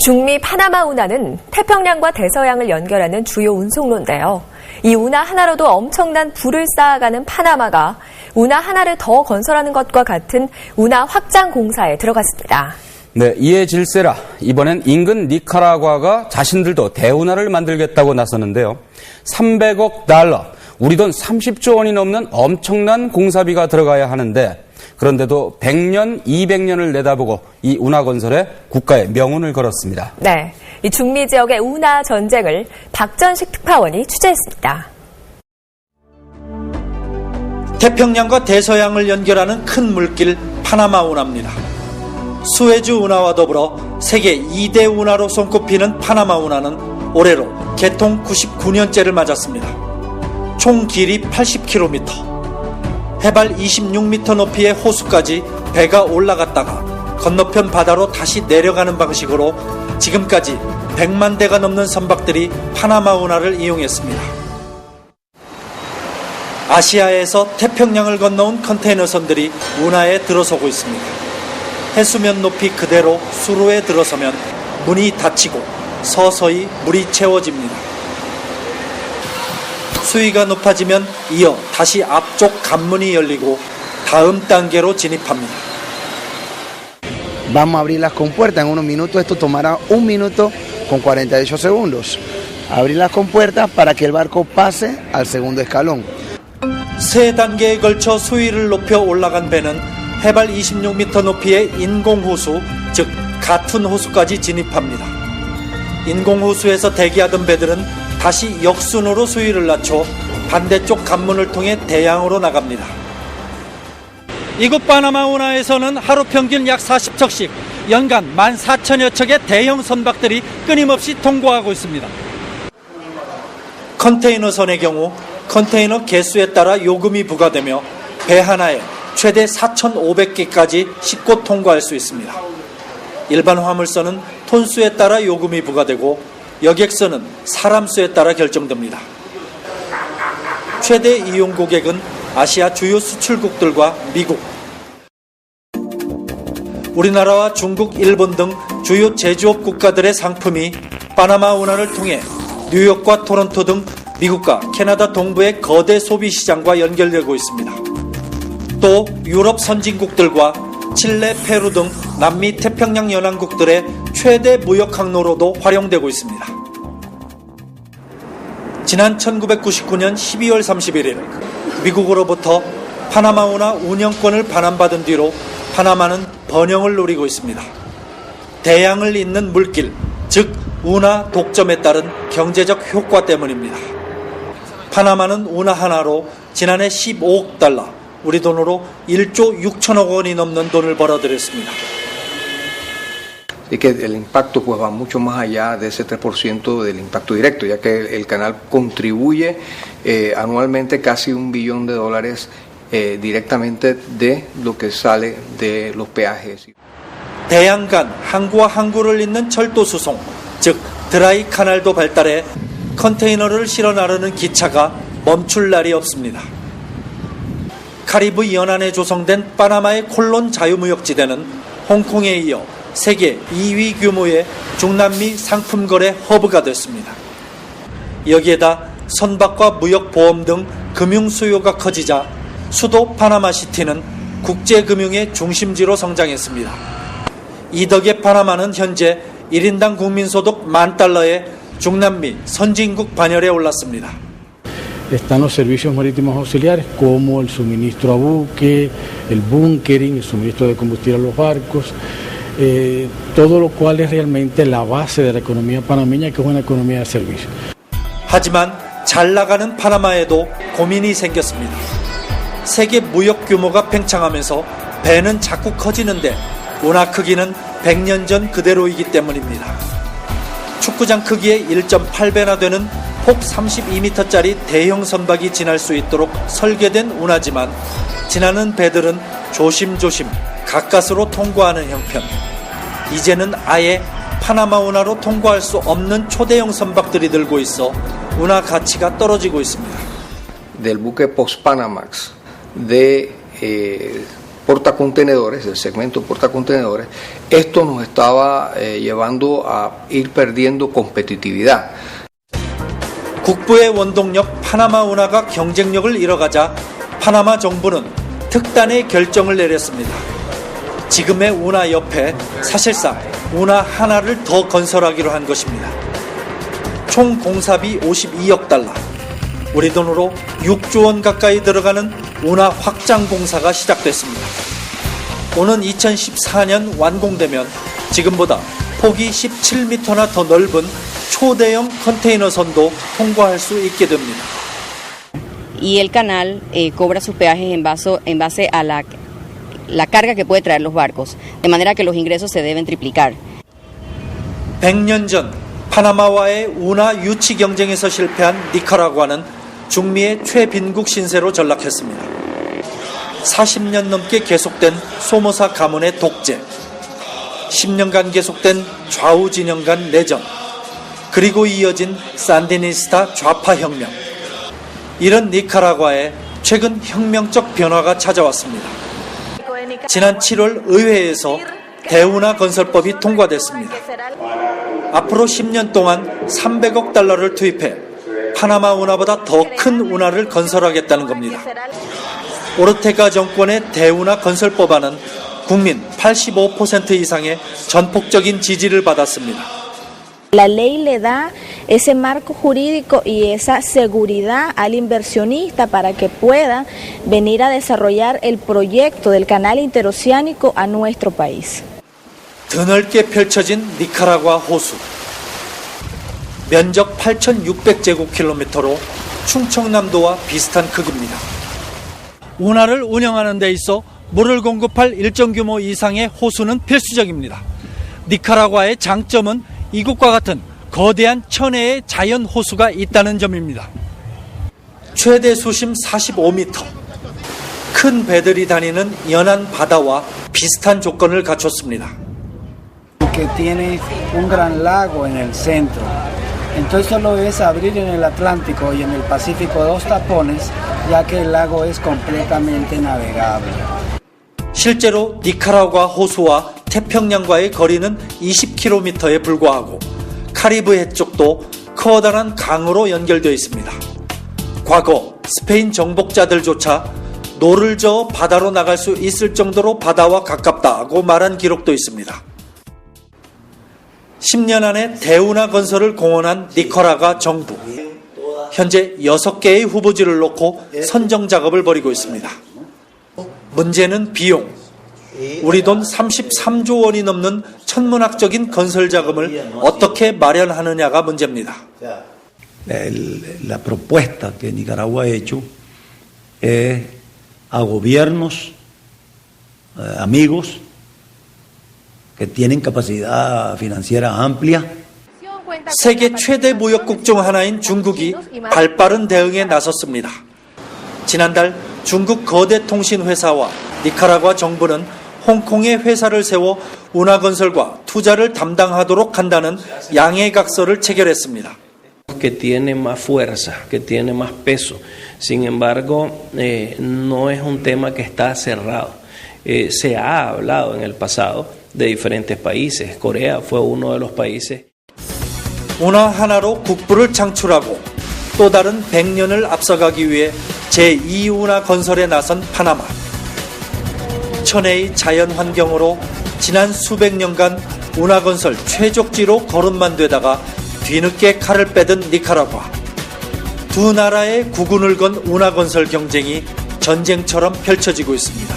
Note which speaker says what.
Speaker 1: 중미 파나마 운하는 태평양과 대서양을 연결하는 주요 운송로인데요. 이 운하 하나로도 엄청난 부를 쌓아가는 파나마가 운하 하나를 더 건설하는 것과 같은 운하 확장 공사에 들어갔습니다.
Speaker 2: 네, 이에 질세라 이번엔 인근 니카라과가 자신들도 대운하를 만들겠다고 나섰는데요. 300억 달러, 우리 돈 30조 원이 넘는 엄청난 공사비가 들어가야 하는데 그런데도 100년, 200년을 내다보고 이 운하 건설에 국가의 명운을 걸었습니다.
Speaker 1: 네, 이 중미 지역의 운하 전쟁을 박전식 특파원이 취재했습니다.
Speaker 3: 태평양과 대서양을 연결하는 큰 물길 파나마 운하입니다. 수에즈 운하와 더불어 세계 2대 운하로 손꼽히는 파나마 운하는 올해로 개통 99년째를 맞았습니다. 총 길이 80km, 해발 26m 높이의 호수까지 배가 올라갔다가 건너편 바다로 다시 내려가는 방식으로 지금까지 100만 대가 넘는 선박들이 파나마 운하를 이용했습니다. 아시아에서 태평양을 건너온 컨테이너선들이 운하에 들어서고 있습니다. 해수면 높이 그대로 수로에 들어서면 문이 닫히고 서서히 물이 채워집니다. 수위가 높아지면 이어 다시 앞쪽 관문이 열리고 다음 단계로 진입합니다.
Speaker 4: Vamos a abrir las compuertas en unos minutos. Esto tomará 1 minuto con 48 segundos. Abrir las compuertas para que el barco pase al segundo escalón.
Speaker 3: 세 단계에 걸쳐 수위를 높여 올라간 배는 해발 26m 높이의 인공호수, 즉 가툰 호수까지 진입합니다. 인공호수에서 대기하던 배들은 다시 역순으로 수위를 낮춰 반대쪽 관문을 통해 대양으로 나갑니다. 이곳 파나마 운하에서는 하루 평균 약 40척씩 연간 14,000여 척의 대형 선박들이 끊임없이 통과하고 있습니다. 컨테이너선의 경우 컨테이너 개수에 따라 요금이 부과되며 배 하나에 최대 4,500개까지 싣고 통과할 수 있습니다. 일반 화물선은 톤수에 따라 요금이 부과되고 여객선은 사람 수에 따라 결정됩니다. 최대 이용 고객은 아시아 주요 수출국들과 미국, 우리나라와 중국, 일본 등 주요 제조업 국가들의 상품이 파나마 운하를 통해 뉴욕과 토론토 등 미국과 캐나다 동부의 거대 소비 시장과 연결되고 있습니다. 또 유럽 선진국들과 칠레, 페루 등 남미 태평양 연안국들의 최대 무역 항로로도 활용되고 있습니다. 지난 1999년 12월 31일 미국으로부터 파나마 운하 운영권을 반환받은 뒤로 파나마는 번영을 누리고 있습니다. 대양을 잇는 물길, 즉 운하 독점에 따른 경제적 효과 때문입니다. 파나마는 운하 하나로 지난해 15억 달러, 우리 돈으로 1조 6천억 원이 넘는 돈을 벌어들였습니다.
Speaker 5: Y que el impacto pues va mucho más allá de ese 3% del impacto directo, ya que el canal contribuye anualmente casi $1 billón directamente de lo que sale de los peajes.
Speaker 3: 대양 간 항구와 항구를 잇는 철도 수송, 즉 드라이 카날도 발달해 컨테이너를 실어 나르는 기차가 멈출 날이 없습니다. 카리브 연안에 조성된 파나마의 콜론 자유무역지대는 홍콩에 이어 세계 2위 규모의 중남미 상품 거래 허브가 됐습니다. 여기에다 선박과 무역 보험 등 금융 수요가 커지자 수도 파나마시티는 국제금융의 중심지로 성장했습니다. 이 덕에 파나마는 현재 1인당 국민소득 $10,000의 중남미 선진국 반열에 올랐습니다.
Speaker 6: Están los servicios marítimos auxiliares como el suministro a buque, el bunkering, el suministro de combustible a los barcos, todo lo cual es realmente la base de la economía panameña, que es una economía de servicio.
Speaker 3: 하지만 잘 나가는 파나마에도 고민이 생겼습니다. 세계 무역 규모가 팽창하면서 배는 자꾸 커지는데 운하 크기는 100년 전 그대로이기 때문입니다. 축구장 크기의 1.8배나 되는 폭 32m짜리 대형 선박이 지날 수 있도록 설계된 운하지만 지나는 배들은 조심조심 가까스로 통과하는 형편. 이제는 아예 파나마 운하로 통과할 수 없는 초대형 선박들이 들고 있어 운하 가치가 떨어지고 있습니다.
Speaker 5: Del buque Post-Panamax de portacontenedores, del segmento portacontenedores, esto nos estaba llevando a ir perdiendo competitividad.
Speaker 3: 국부의 원동력 파나마 운하가 경쟁력을 잃어가자 파나마 정부는 특단의 결정을 내렸습니다. 지금의 운하 옆에 사실상 운하 하나를 더 건설하기로 한 것입니다. 총 공사비 52억 달러, 우리 돈으로 6조 원 가까이 들어가는 운하 확장 공사가 시작됐습니다. 오는 2014년 완공되면 지금보다 폭이 17m나 더 넓은 초대형 컨테이너 선도 통과할 수 있게 됩니다.
Speaker 7: Y el canal cobra sus peajes en base a la carga que puede traer los barcos, de manera que los ingresos se deben triplicar.
Speaker 3: 100년 전 파나마와의 운하 유치 경쟁에서 실패한 니카라과는 중미의 최빈국 신세로 전락했습니다. 40년 넘게 계속된 소모사 가문의 독재, 10년간 계속된 좌우 진영 간 내전, 그리고 이어진 산디니스타 좌파 혁명. 이런 니카라과에 최근 혁명적 변화가 찾아왔습니다. 지난 7월 의회에서 대운하 건설법이 통과됐습니다. 앞으로 10년 동안 300억 달러를 투입해 파나마 운하보다 더 큰 운하를 건설하겠다는 겁니다. 오르테가 정권의 대운하 건설법안은 국민 85% 이상의 전폭적인 지지를 받았습니다.
Speaker 8: La ley le da ese marco jurídico y esa seguridad al inversionista para que pueda venir a desarrollar el proyecto del canal interoceánico a nuestro país.
Speaker 3: 드넓게 펼쳐진 니카라과 호수. 면적 8,600제곱킬로미터로 충청남도와 비슷한 크기입니다. 운하를 운영하는 데 있어 물을 공급할 일정 규모 이상의 호수는 필수적입니다. 니카라과의 장점은 이곳과 같은 거대한 천혜의 자연 호수가 있다는 점입니다. 최대 수심 45m, 큰 배들이 다니는 연안 바다와 비슷한 조건을 갖췄습니다.
Speaker 9: Que tiene un gran lago en el centro. Entonces solo es abrir en el Atlántico y en el Pacífico dos tapones, ya que el lago es completamente navegable.
Speaker 3: 실제로 니카라과 호수와 태평양과의 거리는 20km에 불과하고 카리브 해쪽도 커다란 강으로 연결되어 있습니다. 과거 스페인 정복자들조차 노를 저어 바다로 나갈 수 있을 정도로 바다와 가깝다고 말한 기록도 있습니다. 10년 안에 대운하 건설을 공언한 니카라과 정부. 현재 6개의 후보지를 놓고 선정 작업을 벌이고 있습니다. 문제는 비용. 우리 돈 33조 원이 넘는 천문학적인 건설 자금을 어떻게 마련하느냐가 문제입니다.
Speaker 10: La propuesta que Nicaragua ha hecho es a gobiernos amigos que tienen capacidad financiera amplia.
Speaker 3: 세계 최대 무역국 중 하나인 중국이 발빠른 대응에 나섰습니다. 지난달 중국 거대 통신 회사와 니카라과 정부는 홍콩에 회사를 세워 운하 건설과 투자를 담당하도록 한다는 양해각서를 체결했습니다.
Speaker 11: Que tiene más fuerza, que tiene más peso. Sin embargo, no es un tema que está cerrado. Se ha hablado en el pasado de diferentes países. Corea fue uno de los países.
Speaker 3: 운하 하나로 국부를 창출하고 또 다른 100년을 앞서가기 위해 제2운하 건설에 나선 파나마. 천혜의 자연 환경으로 지난 수백 년간 운하 건설 최적지로 거듭만 되다가 뒤늦게 칼을 빼든 니카라과. 두 나라의 국운을 건 운하 건설 경쟁이 전쟁처럼 펼쳐지고 있습니다.